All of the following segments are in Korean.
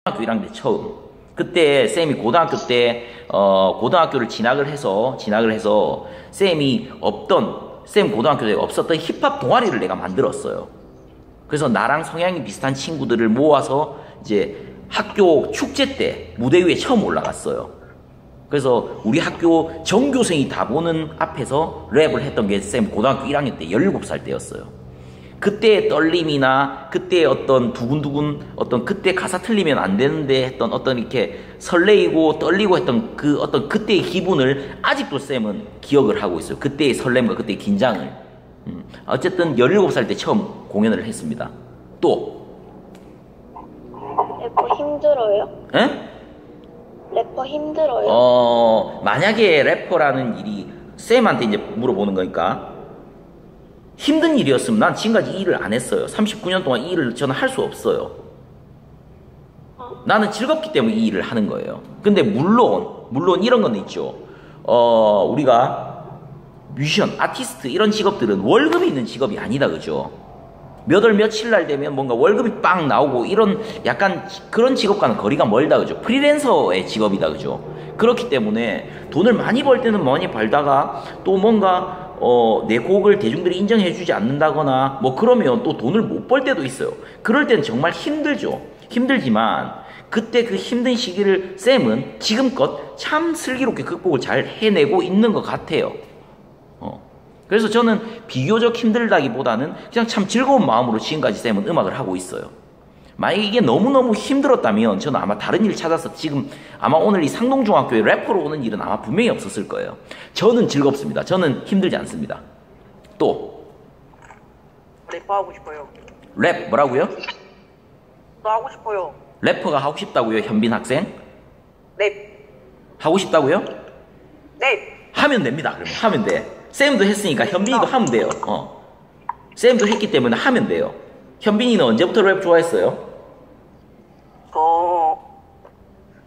고등학교 1학년 때 처음. 그때 쌤이 고등학교 때 고등학교를 진학을 해서 쌤이 쌤 고등학교 때 없었던 힙합 동아리를 내가 만들었어요. 그래서 나랑 성향이 비슷한 친구들을 모아서 이제 학교 축제 때 무대 위에 처음 올라갔어요. 그래서 우리 학교 전교생이 다 보는 앞에서 랩을 했던 게 쌤 고등학교 1학년 때 17살 때였어요. 그때의 떨림이나 그때의 어떤 두근두근 그때 가사 틀리면 안 되는데 했던 이렇게 설레이고 떨리고 했던 그때의 기분을 아직도 쌤은 기억을 하고 있어요. 그때의 설렘과 그때의 긴장을. 어쨌든 17살 때 처음 공연을 했습니다. 또 래퍼 힘들어요? 에? 래퍼 힘들어요? 만약에 래퍼라는 일이 쌤한테 이제 물어보는 거니까 힘든 일이었으면 난 지금까지 이 일을 안 했어요. 39년 동안 이 일을 저는 할 수 없어요. 나는 즐겁기 때문에 이 일을 하는 거예요. 근데 물론 이런 건 있죠. 우리가 뮤지션, 아티스트 이런 직업들은 월급이 있는 직업이 아니다, 그죠? 몇 월 며칠 날 되면 뭔가 월급이 빵 나오고 이런 약간 그런 직업과는 거리가 멀다, 그죠? 프리랜서의 직업이다, 그죠? 그렇기 때문에 돈을 많이 벌 때는 많이 벌다가 또 뭔가 내 곡을 대중들이 인정해주지 않는다거나 뭐 그러면 또 돈을 못 벌 때도 있어요. 그럴 때는 정말 힘들죠. 힘들지만 그때 그 힘든 시기를 쌤은 지금껏 참 슬기롭게 극복을 잘 해내고 있는 것 같아요. 그래서 저는 비교적 힘들다기보다는 그냥 참 즐거운 마음으로 지금까지 쌤은 음악을 하고 있어요. 만약에 이게 너무너무 힘들었다면 저는 아마 다른 일 찾아서 지금 아마 오늘 이 상동중학교에 래퍼로 오는 일은 아마 분명히 없었을 거예요. 저는 즐겁습니다. 저는 힘들지 않습니다. 또 래퍼 하고 싶어요. 랩 뭐라고요? 또 하고 싶어요. 래퍼가 하고 싶다고요, 현빈 학생? 랩. 하고 싶다고요? 랩. 하면 됩니다. 그러면 하면 돼. 쌤도 했으니까 현빈이도 하면 돼요. 쌤도 했기 때문에 하면 돼요. 현빈이는 언제부터 랩 좋아했어요?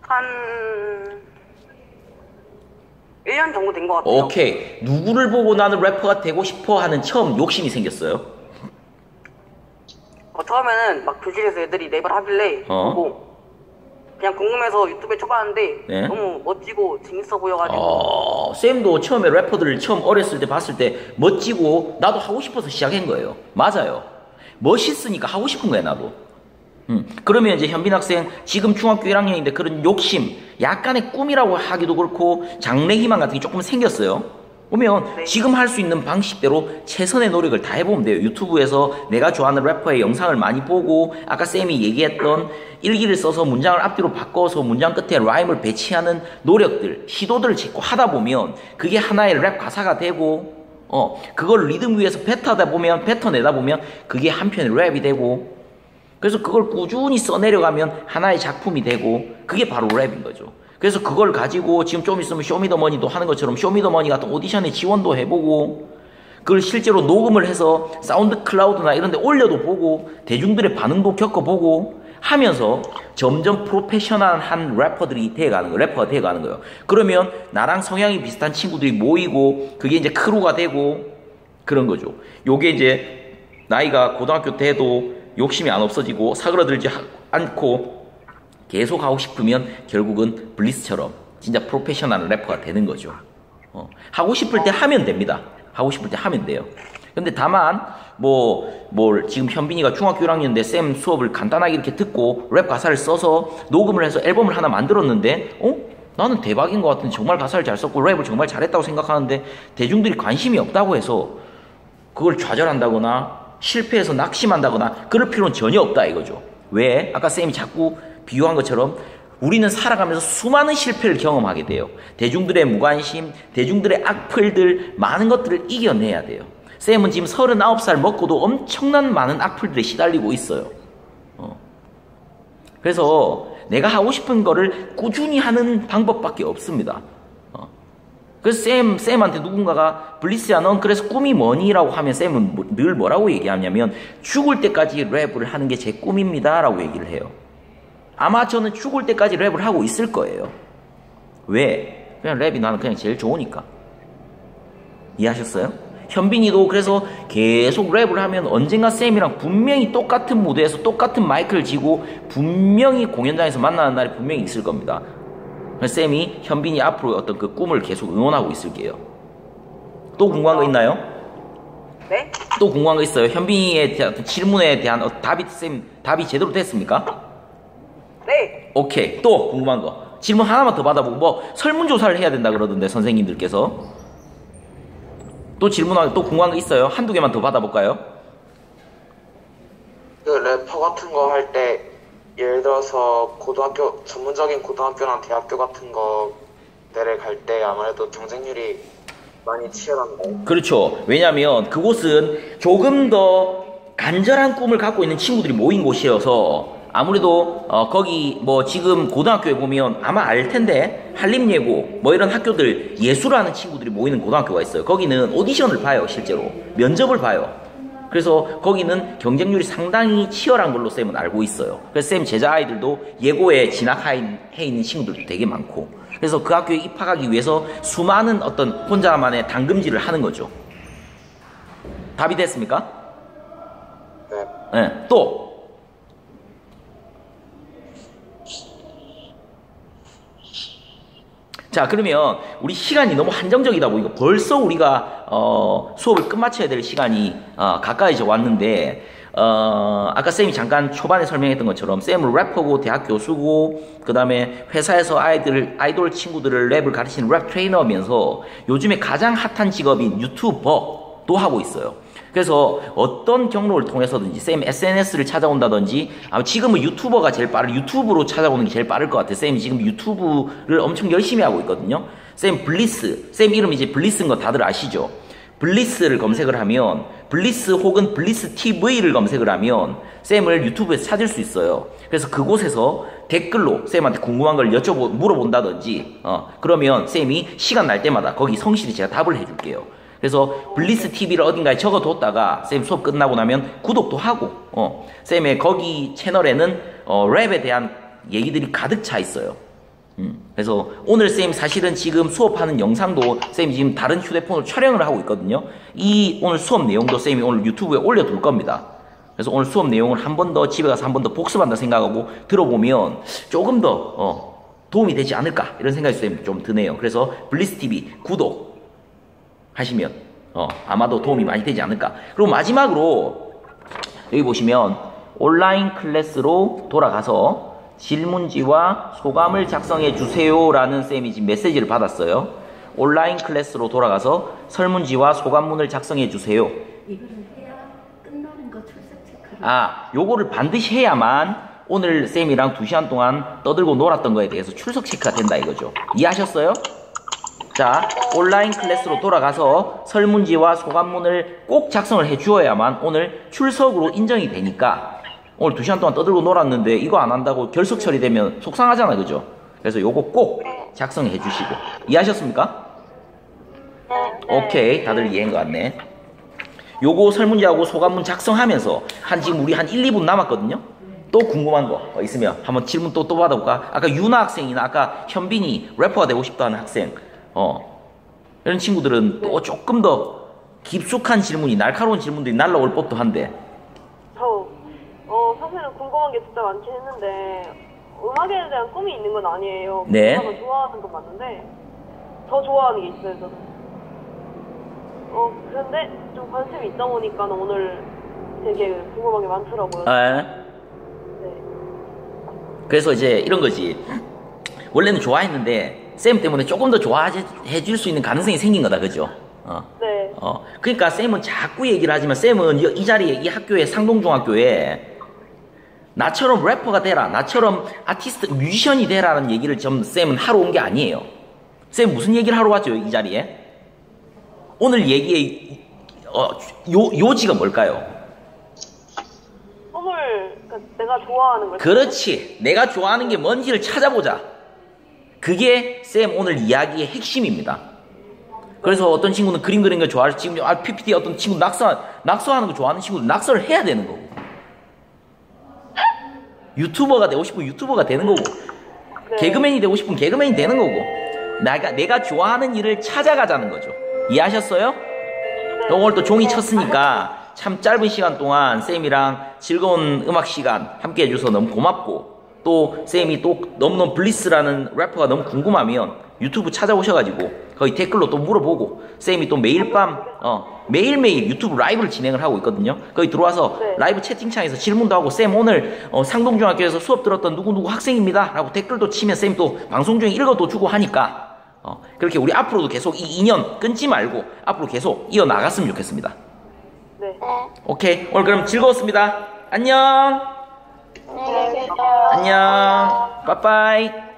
한 1년 정도 된 것 같아요. 오케이. 누구를 보고 나는 래퍼가 되고 싶어 하는 처음 욕심이 생겼어요? 처음에는 막 교실에서 애들이 랩을 하길래 보고 그냥 궁금해서 유튜브에 쳐봤는데 네? 너무 멋지고 재밌어 보여가지고 쌤도 처음에 래퍼들을 처음 어렸을 때 봤을 때 멋지고 나도 하고 싶어서 시작한 거예요. 맞아요. 멋있으니까 하고 싶은 거야, 나도. 그러면 이제 현빈 학생 지금 중학교 1학년인데 그런 욕심, 약간의 꿈이라고 하기도 그렇고 장래희망 같은 게 조금 생겼어요. 그러면 네. 지금 할 수 있는 방식대로 최선의 노력을 다 해보면 돼요. 유튜브에서 내가 좋아하는 래퍼의 영상을 많이 보고 아까 쌤이 얘기했던 일기를 써서 문장을 앞뒤로 바꿔서 문장 끝에 라임을 배치하는 노력들, 시도들을 짓고 하다 보면 그게 하나의 랩 가사가 되고 그걸 리듬 위에서 뱉어내다 보면 그게 한편의 랩이 되고 그래서 그걸 꾸준히 써내려가면 하나의 작품이 되고 그게 바로 랩인 거죠. 그래서 그걸 가지고 지금 좀 있으면 쇼미더머니도 하는 것처럼 쇼미더머니 같은 오디션에 지원도 해보고 그걸 실제로 녹음을 해서 사운드 클라우드나 이런 데 올려도 보고 대중들의 반응도 겪어보고 하면서 점점 프로페셔널한 래퍼가 돼가는 거예요. 그러면 나랑 성향이 비슷한 친구들이 모이고 그게 이제 크루가 되고 그런 거죠. 요게 이제 나이가 고등학교 때도 욕심이 안 없어지고 사그러들지 않고 계속 하고 싶으면 결국은 블리스처럼 진짜 프로페셔널 래퍼가 되는 거죠. 하고 싶을 때 하면 됩니다. 하고 싶을 때 하면 돼요. 근데 다만 지금 현빈이가 중학교 1학년인데 쌤 수업을 간단하게 이렇게 듣고 랩 가사를 써서 녹음을 해서 앨범을 하나 만들었는데 나는 대박인 것 같은데 정말 가사를 잘 썼고 랩을 정말 잘했다고 생각하는데 대중들이 관심이 없다고 해서 그걸 좌절한다거나 실패해서 낙심한다거나 그럴 필요는 전혀 없다 이거죠. 왜? 아까 쌤이 자꾸 비유한 것처럼 우리는 살아가면서 수많은 실패를 경험하게 돼요. 대중들의 무관심, 대중들의 악플들 많은 것들을 이겨내야 돼요. 쌤은 지금 39살 먹고도 엄청난 많은 악플들에 시달리고 있어요. 그래서 내가 하고 싶은 거를 꾸준히 하는 방법밖에 없습니다. 그래서 쌤한테 누군가가 블리스야 넌 그래서 꿈이 뭐니? 라고 하면 쌤은 늘 뭐라고 얘기하냐면 죽을 때까지 랩을 하는 게 제 꿈입니다 라고 얘기를 해요. 아마 저는 죽을 때까지 랩을 하고 있을 거예요. 왜? 그냥 랩이 나는 그냥 제일 좋으니까. 이해하셨어요? 현빈이도 그래서 계속 랩을 하면 언젠가 쌤이랑 분명히 똑같은 무대에서 똑같은 마이크를 쥐고 분명히 공연장에서 만나는 날이 분명히 있을 겁니다. 쌤이 현빈이 앞으로 어떤 그 꿈을 계속 응원하고 있을게요. 또 궁금한 거 있나요? 네? 또 궁금한 거 있어요? 현빈이의 질문에 대한 답이 제대로 됐습니까? 네. 오케이. 또 궁금한 거. 질문 하나만 더 받아보고 뭐 설문조사를 해야 된다 그러던데 선생님들께서. 또 또 궁금한 거 있어요? 한두 개만 더 받아볼까요? 그 래퍼 같은 거 할 때 예를 들어서 전문적인 고등학교나 대학교 같은 거 데를 갈 때 아무래도 경쟁률이 많이 치열한가요? 그렇죠. 왜냐하면 그곳은 조금 더 간절한 꿈을 갖고 있는 친구들이 모인 곳이어서 아무래도 거기 뭐 지금 고등학교에 보면 아마 알 텐데 한림예고 뭐 이런 학교들 예술하는 친구들이 모이는 고등학교가 있어요. 거기는 오디션을 봐요. 실제로 면접을 봐요. 그래서 거기는 경쟁률이 상당히 치열한 걸로 쌤은 알고 있어요. 그래서 쌤 제자 아이들도 예고에 진학해 있는 친구들도 되게 많고, 그래서 그 학교에 입학하기 위해서 수많은 어떤 혼자만의 당금질을 하는 거죠. 답이 됐습니까? 네. 네. 또 자, 그러면 우리 시간이 너무 한정적이다 보니까 벌써 우리가 수업을 끝마쳐야 될 시간이 가까이져 왔는데, 아까 쌤이 잠깐 초반에 설명했던 것처럼 쌤은 래퍼고 대학 교수고 그 다음에 회사에서 아이돌 친구들을 랩을 가르치는 랩 트레이너면서 요즘에 가장 핫한 직업인 유튜버도 하고 있어요. 그래서 어떤 경로를 통해서든지 쌤 SNS를 찾아온다든지, 지금은 유튜버가 제일 유튜브로 찾아오는 게 제일 빠를 것 같아요. 쌤이 지금 유튜브를 엄청 열심히 하고 있거든요. 쌤 이름이 이제 블리스인 거 다들 아시죠? 블리스를 검색을 하면, 블리스 혹은 블리스 TV를 검색을 하면 쌤을 유튜브에서 찾을 수 있어요. 그래서 그곳에서 댓글로 쌤한테 궁금한 걸 물어본다든지, 그러면 쌤이 시간 날 때마다 거기 성실히 제가 답을 해줄게요. 그래서 블리스 TV를 어딘가에 적어뒀다가 쌤 수업 끝나고 나면 구독도 하고, 쌤의 거기 채널에는 랩에 대한 얘기들이 가득 차 있어요. 그래서 오늘 쌤 사실은 지금 수업하는 영상도 쌤이 지금 다른 휴대폰으로 촬영을 하고 있거든요. 오늘 수업 내용도 쌤이 오늘 유튜브에 올려둘 겁니다. 그래서 오늘 수업 내용을 한 번 더 집에 가서 한 번 더 복습한다 생각하고 들어보면 조금 더 도움이 되지 않을까 이런 생각이 쌤 좀 드네요. 그래서 블리스 TV 구독 하시면 아마도 도움이 많이 되지 않을까. 그리고 마지막으로 여기 보시면 온라인 클래스로 돌아가서 질문지와 소감을 작성해 주세요 라는 쌤이 지금 메시지를 받았어요. 온라인 클래스로 돌아가서 설문지와 소감문을 작성해 주세요. 이거를 해야 끝나는 거 출석 체크를. 요거를 반드시 해야만 오늘 쌤이랑 2시간 동안 떠들고 놀았던 거에 대해서 출석 체크가 된다 이거죠. 이해하셨어요? 자, 온라인 클래스로 돌아가서 설문지와 소감문을 꼭 작성을 해 주어야만 오늘 출석으로 인정이 되니까, 오늘 2시간 동안 떠들고 놀았는데 이거 안 한다고 결석 처리되면 속상하잖아요. 그죠? 그래서 요거 꼭 작성해 주시고. 이해하셨습니까? 오케이. 다들 이해한 것 같네. 요거 설문지하고 소감문 작성하면서 지금 우리 한 1, 2분 남았거든요. 또 궁금한 거 있으면 한번 질문 또 받아볼까? 아까 유나 학생이나 아까 현빈이 래퍼가 되고 싶다는 학생, 이런 친구들은 또 조금 더 깊숙한 질문이, 날카로운 질문들이 날라올 법도 한데. 사실은 궁금한 게 진짜 많긴 했는데, 음악에 대한 꿈이 있는 건 아니에요. 네. 음악을 좋아하는 건 맞는데, 더 좋아하는 게 있어요, 저는. 그런데 좀 관심이 있다 보니까 오늘 되게 궁금한 게 많더라고요. 네. 그래서 이제 이런 거지. 원래는 좋아했는데 쌤 때문에 조금 더 좋아해 줄 수 있는 가능성이 생긴 거다. 그죠? 네. 그러니까 쌤은 자꾸 얘기를 하지만 쌤은 이 자리에, 이 학교에, 상동중학교에 나처럼 래퍼가 되라, 나처럼 아티스트, 뮤지션이 되라는 얘기를 쌤은 하러 온 게 아니에요. 쌤 무슨 얘기를 하러 왔죠, 이 자리에? 오늘 얘기의 요지가 뭘까요? 그러니까 내가 좋아하는 걸. 그렇지. 내가 좋아하는 게 뭔지를 찾아보자. 그게 쌤 오늘 이야기의 핵심입니다. 그래서 어떤 친구는 그림 그리는 거 좋아할 친구, PPT 어떤 친구 낙서하는 거 좋아하는 친구는 낙서를 해야 되는 거고, 유튜버가 되고 싶으면 유튜버가 되는 거고, 네. 개그맨이 되고 싶으면 개그맨이 되는 거고, 내가 좋아하는 일을 찾아가자는 거죠. 이해하셨어요? 네. 오늘 또 종이 쳤으니까 참 짧은 시간 동안 쌤이랑 즐거운 음악 시간 함께 해줘서 너무 고맙고, 또 쌤이 또 너무너무 블리스라는 래퍼가 너무 궁금하면 유튜브 찾아오셔가지고 거기 댓글로 또 물어보고, 쌤이 또 매일 밤 매일매일 유튜브 라이브를 진행을 하고 있거든요. 거기 들어와서 라이브 채팅창에서 질문도 하고, 쌤 오늘 상동중학교에서 수업 들었던 누구누구 학생입니다 라고 댓글도 치면 쌤이 또 방송 중에 읽어도 주고 하니까 그렇게 우리 앞으로도 계속 이 인연 끊지 말고 앞으로 계속 이어나갔으면 좋겠습니다. 네. 오케이, 오늘 그럼 즐거웠습니다. 안녕. 안녕히 계세요. 안녕. 빠빠이.